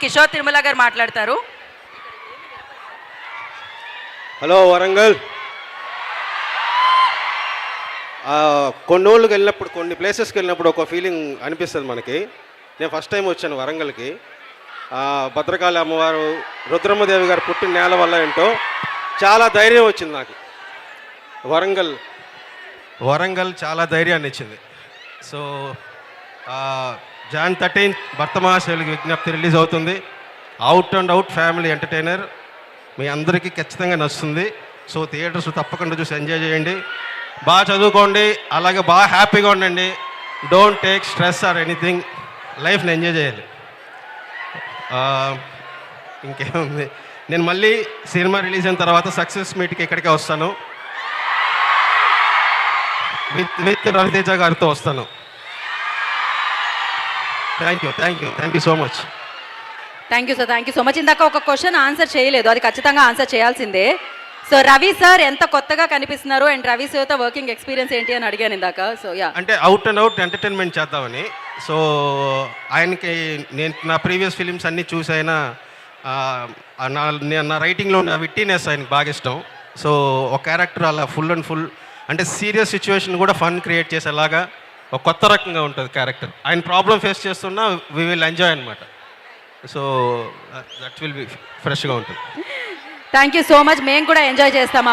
కిషోర్ తిరుమల గారు మాట్లాడతారు. హలో వరంగల్. కొన్ని ఊళ్ళకి వెళ్ళినప్పుడు, కొన్ని ప్లేసెస్కి వెళ్ళినప్పుడు ఒక ఫీలింగ్ అనిపిస్తుంది మనకి. నేను ఫస్ట్ టైం వచ్చాను వరంగల్కి. భద్రకాళి అమ్మవారు, రుద్రమ్మదేవి గారు పుట్టిన నేల వల్ల ఏంటో చాలా ధైర్యం వచ్చింది నాకు. వరంగల్ చాలా ధైర్యాన్ని ఇచ్చింది. సో Jan 13th భర్త మహాశైలికి విజ్ఞప్తి రిలీజ్ అవుతుంది. Out and out family entertainer, మీ అందరికీ ఖచ్చితంగా నచ్చుతుంది. సో థియేటర్స్ తప్పకుండా చూసి ఎంజాయ్ చేయండి, బాగా చదువుకోండి, అలాగే బాగా హ్యాపీగా ఉండండి. Don't take stress or anything, లైఫ్ని ఎంజాయ్ చేయాలి. ఇంకేముంది, నేను మళ్ళీ సినిమా రిలీజ్ అయిన తర్వాత సక్సెస్ మీట్కి ఇక్కడికే వస్తాను, విత్ రవితేజ గారితో వస్తాను. Thank you so much. Thank you sir, thank you so much. ఇందాక ఒక క్వశ్చన్ ఆన్సర్ చేయలేదు, అది ఖచ్చితంగా ఆన్సర్ చేయాల్సిందే. సో రవి సార్ ఎంత కొత్తగా కనిపిస్తున్నారు అండ్ రవి సార్తో వర్కింగ్ ఎక్స్పీరియన్స్ ఏంటి అని అడిగాను ఇందాక. సో యా, అంటే అవుట్ అండ్ అవుట్ ఎంటర్టైన్మెంట్ చేద్దామని. సో ఆయనకి నేను నా ప్రీవియస్ ఫిలిమ్స్ అన్నీ చూసి ఆయన నా రైటింగ్లో ఉన్న విట్టినెస్ ఆయనకి బాగా ఇష్టం. సో ఒక క్యారెక్టర్ అలా ఫుల్ అండ్ ఫుల్, అంటే సీరియస్ సిచ్యువేషన్ కూడా ఫన్ క్రియేట్ చేసేలాగా ఒక కొత్త రకంగా ఉంటుంది క్యారెక్టర్. ఆయన ప్రాబ్లం ఫేస్ చేస్తున్నా వి విల్ ఎంజాయ్ అనమాట. సో దట్ విల్ బి ఫ్రెష్గా ఉంటుంది. Thank you so much. మేము కూడా ఎంజాయ్ చేస్తాం.